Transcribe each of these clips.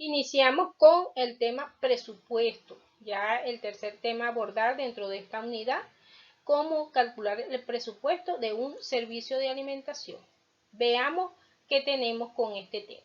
Iniciamos con el tema presupuesto, ya el tercer tema a abordar dentro de esta unidad, cómo calcular el presupuesto de un servicio de alimentación. Veamos qué tenemos con este tema.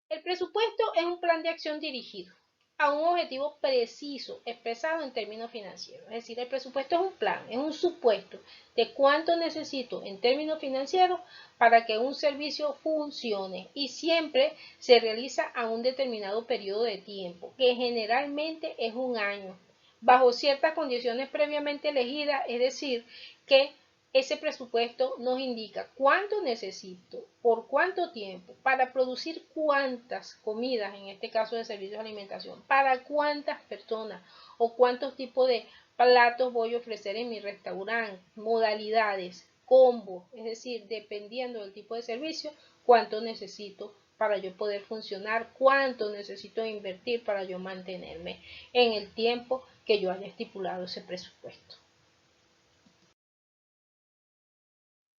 El presupuesto es un plan de acción dirigido a un objetivo preciso expresado en términos financieros. Es decir, el presupuesto es un plan, es un supuesto de cuánto necesito en términos financieros para que un servicio funcione, y siempre se realiza a un determinado periodo de tiempo, que generalmente es un año, bajo ciertas condiciones previamente elegidas, es decir, que ese presupuesto nos indica cuánto necesito, por cuánto tiempo, para producir cuántas comidas, en este caso de servicios de alimentación, para cuántas personas o cuántos tipos de platos voy a ofrecer en mi restaurante, modalidades, combos, es decir, dependiendo del tipo de servicio, cuánto necesito para yo poder funcionar, cuánto necesito invertir para yo mantenerme en el tiempo que yo haya estipulado ese presupuesto.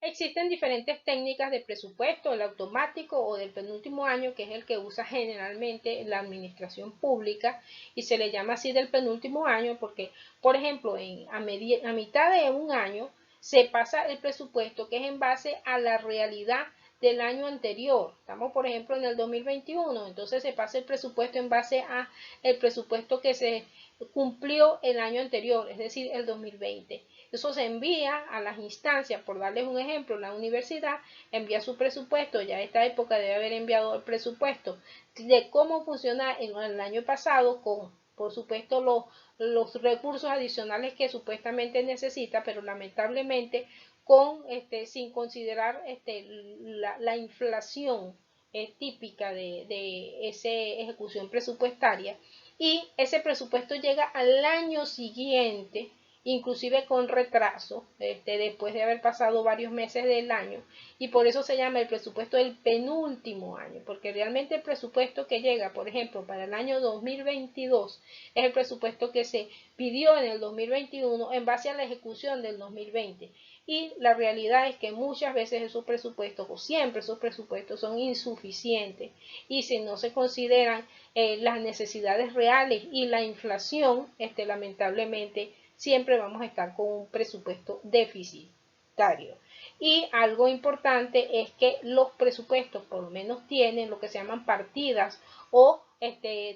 Existen diferentes técnicas de presupuesto, el automático o del penúltimo año, que es el que usa generalmente la administración pública, y se le llama así del penúltimo año porque, por ejemplo, a mitad de un año se pasa el presupuesto, que es en base a la realidad del año anterior. Estamos, por ejemplo, en el 2021, entonces se pasa el presupuesto en base a el presupuesto que se cumplió el año anterior, es decir, el 2020. Eso se envía a las instancias, por darles un ejemplo, la universidad envía su presupuesto, ya a esta época debe haber enviado el presupuesto de cómo funciona en el año pasado, con por supuesto los recursos adicionales que supuestamente necesita, pero lamentablemente sin considerar la inflación típica de esa ejecución presupuestaria, y ese presupuesto llega al año siguiente, inclusive con retraso, después de haber pasado varios meses del año, y por eso se llama el presupuesto del penúltimo año, porque realmente el presupuesto que llega, por ejemplo, para el año 2022, es el presupuesto que se pidió en el 2021 en base a la ejecución del 2020. Y la realidad es que muchas veces esos presupuestos, o siempre esos presupuestos, son insuficientes, y si no se consideran las necesidades reales y la inflación, lamentablemente siempre vamos a estar con un presupuesto deficitario. Y algo importante es que los presupuestos por lo menos tienen lo que se llaman partidas o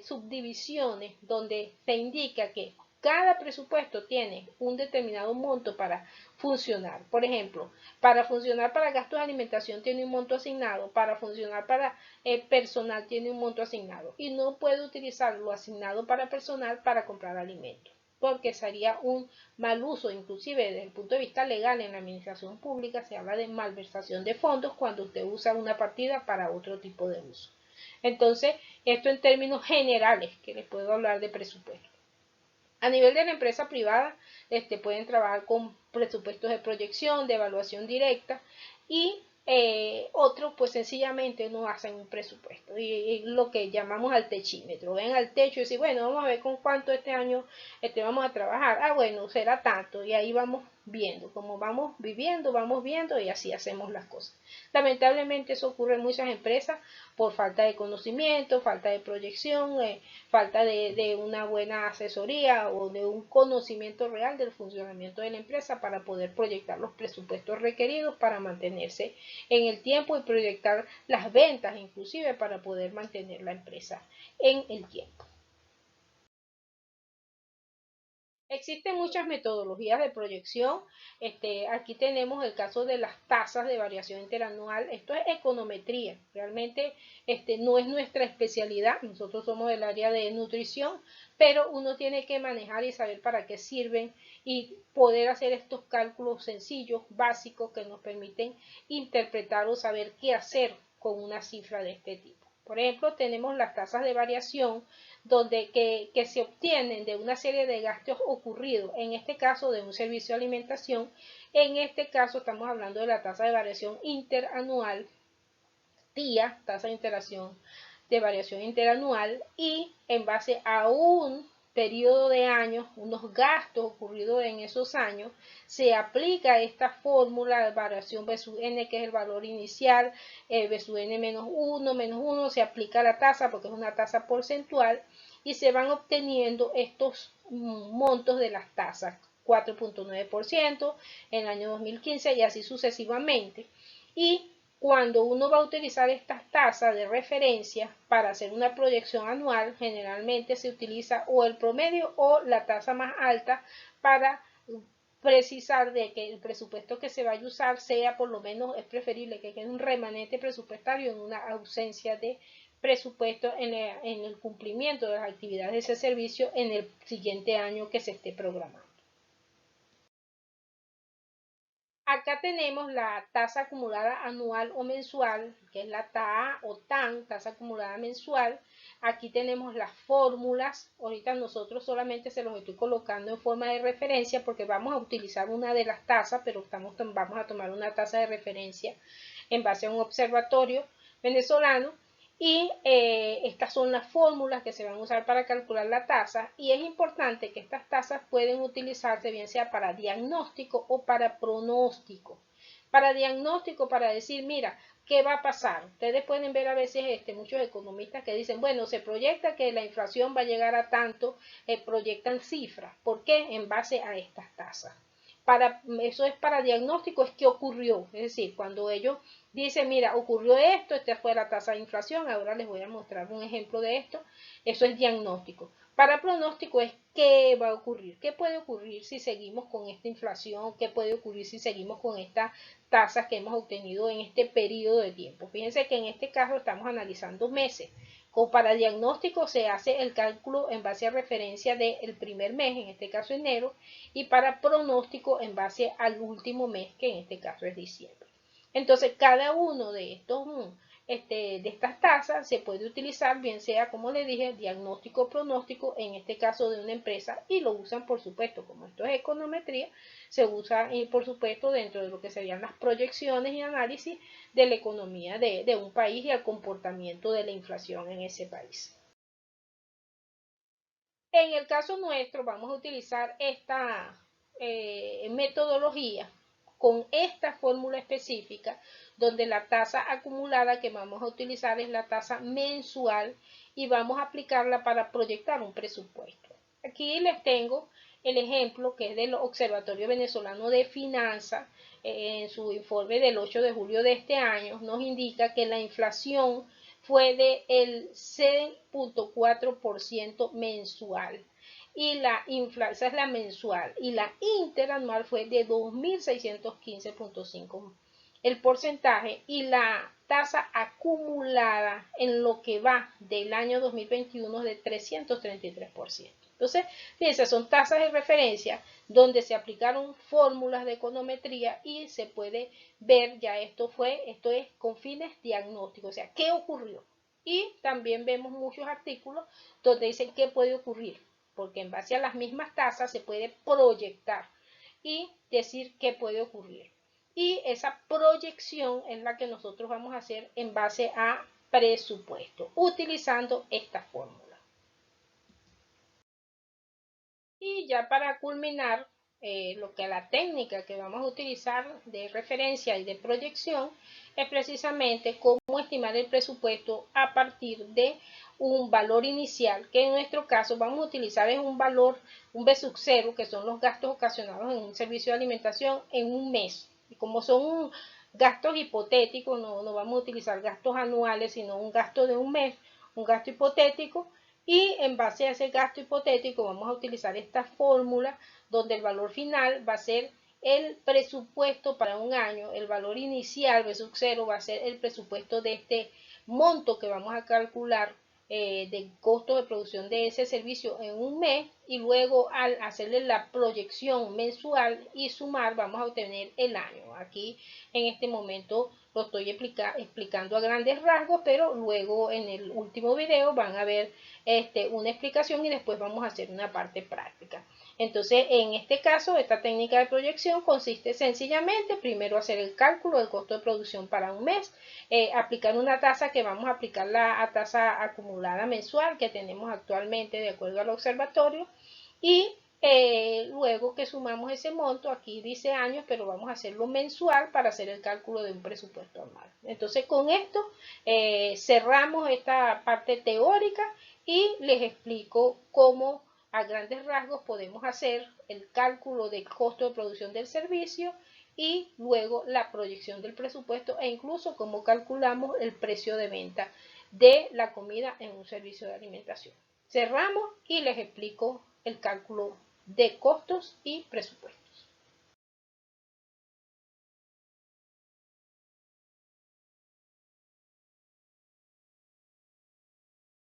subdivisiones, donde se indica que cada presupuesto tiene un determinado monto para funcionar. Por ejemplo, para funcionar para gastos de alimentación tiene un monto asignado, para funcionar para personal tiene un monto asignado, y no puede utilizar lo asignado para personal para comprar alimentos, porque sería un mal uso. Inclusive desde el punto de vista legal en la administración pública se habla de malversación de fondos cuando usted usa una partida para otro tipo de uso. Entonces, esto en términos generales que les puedo hablar de presupuesto. A nivel de la empresa privada, pueden trabajar con presupuestos de proyección, de evaluación directa, y otros pues sencillamente no hacen un presupuesto, y lo que llamamos al techímetro. Ven al techo y dicen, bueno, vamos a ver con cuánto este año vamos a trabajar. Ah, bueno, será tanto, y ahí vamos viendo, como vamos viendo, y así hacemos las cosas. Lamentablemente eso ocurre en muchas empresas por falta de conocimiento, falta de proyección, falta de una buena asesoría o de un conocimiento real del funcionamiento de la empresa para poder proyectar los presupuestos requeridos para mantenerse en el tiempo y proyectar las ventas inclusive para poder mantener la empresa en el tiempo. Existen muchas metodologías de proyección. Aquí tenemos el caso de las tasas de variación interanual. Esto es econometría. Realmente no es nuestra especialidad. Nosotros somos del área de nutrición, pero uno tiene que manejar y saber para qué sirven y poder hacer estos cálculos sencillos, básicos, que nos permiten interpretar o saber qué hacer con una cifra de este tipo. Por ejemplo, tenemos las tasas de variación que se obtienen de una serie de gastos ocurridos, en este caso de un servicio de alimentación. En este caso estamos hablando de la tasa de variación interanual, tasa de variación interanual, y en base a un periodo de años, unos gastos ocurridos en esos años, se aplica esta fórmula de variación versus n, que es el valor inicial, versus n menos 1, se aplica la tasa porque es una tasa porcentual y se van obteniendo estos montos de las tasas, 4.9% en el año 2015 y así sucesivamente. Y cuando uno va a utilizar estas tasas de referencia para hacer una proyección anual, generalmente se utiliza o el promedio o la tasa más alta para precisar de que el presupuesto que se vaya a usar sea, por lo menos es preferible que quede un remanente presupuestario en una ausencia de presupuesto en el cumplimiento de las actividades de ese servicio en el siguiente año que se esté programando. Acá tenemos la tasa acumulada anual o mensual, que es la TA o TAN, tasa acumulada mensual. Aquí tenemos las fórmulas. Ahorita nosotros solamente se los estoy colocando en forma de referencia porque vamos a utilizar una de las tasas, pero vamos a tomar una tasa de referencia en base a un observatorio venezolano. Y estas son las fórmulas que se van a usar para calcular la tasa y es importante que estas tasas pueden utilizarse bien sea para diagnóstico o para pronóstico. Para diagnóstico, para decir, mira, ¿qué va a pasar? Ustedes pueden ver a veces muchos economistas que dicen, bueno, se proyecta que la inflación va a llegar a tanto, proyectan cifras. ¿Por qué? En base a estas tasas. Eso es para diagnóstico, es qué ocurrió. Es decir, cuando ellos dicen, mira, ocurrió esto, esta fue la tasa de inflación, ahora les voy a mostrar un ejemplo de esto, eso es diagnóstico. Para pronóstico es qué va a ocurrir, qué puede ocurrir si seguimos con esta inflación, qué puede ocurrir si seguimos con estas tasas que hemos obtenido en este periodo de tiempo. Fíjense que en este caso estamos analizando meses. O para diagnóstico se hace el cálculo en base a referencia del primer mes, en este caso enero, y para pronóstico en base al último mes, que en este caso es diciembre. Entonces, cada uno de estas tasas se puede utilizar, bien sea, como les dije, diagnóstico o pronóstico, en este caso de una empresa, y lo usan, por supuesto, como esto es econometría, se usa, por supuesto, dentro de lo que serían las proyecciones y análisis de la economía de un país y el comportamiento de la inflación en ese país. En el caso nuestro, vamos a utilizar esta metodología con esta fórmula específica, donde la tasa acumulada que vamos a utilizar es la tasa mensual y vamos a aplicarla para proyectar un presupuesto. Aquí les tengo el ejemplo que es del Observatorio Venezolano de Finanzas. En su informe del 8 de julio de este año nos indica que la inflación fue del 6.4% mensual y esa es la mensual, y la interanual fue de 2.615.5 el porcentaje, y la tasa acumulada en lo que va del año 2021 de 333%. Entonces, fíjense, son tasas de referencia donde se aplicaron fórmulas de econometría y se puede ver, ya esto es con fines diagnósticos, o sea, ¿qué ocurrió? Y también vemos muchos artículos donde dicen qué puede ocurrir, porque en base a las mismas tasas se puede proyectar y decir qué puede ocurrir. Y esa proyección es la que nosotros vamos a hacer en base a presupuesto, utilizando esta fórmula. Y ya para culminar, lo que la técnica que vamos a utilizar de referencia y de proyección es precisamente cómo estimar el presupuesto a partir de un valor inicial, que en nuestro caso vamos a utilizar es un valor, un B sub 0, que son los gastos ocasionados en un servicio de alimentación en un mes. Y como son gastos hipotéticos, no vamos a utilizar gastos anuales, sino un gasto de un mes, un gasto hipotético, y en base a ese gasto hipotético vamos a utilizar esta fórmula donde el valor final va a ser el presupuesto para un año, el valor inicial B sub 0 va a ser el presupuesto de este monto que vamos a calcular de costo de producción de ese servicio en un mes, y luego al hacerle la proyección mensual y sumar vamos a obtener el año. Aquí en este momento lo estoy explicando a grandes rasgos, pero luego en el último video van a ver una explicación y después vamos a hacer una parte práctica. Entonces, en este caso, esta técnica de proyección consiste sencillamente, primero hacer el cálculo del costo de producción para un mes, aplicar una tasa que vamos a aplicar la tasa acumulada mensual que tenemos actualmente de acuerdo al observatorio, y luego que sumamos ese monto, aquí dice años, pero vamos a hacerlo mensual para hacer el cálculo de un presupuesto anual. Entonces, con esto cerramos esta parte teórica y les explico cómo a grandes rasgos podemos hacer el cálculo del costo de producción del servicio y luego la proyección del presupuesto e incluso cómo calculamos el precio de venta de la comida en un servicio de alimentación. Cerramos y les explico el cálculo de costos y presupuesto.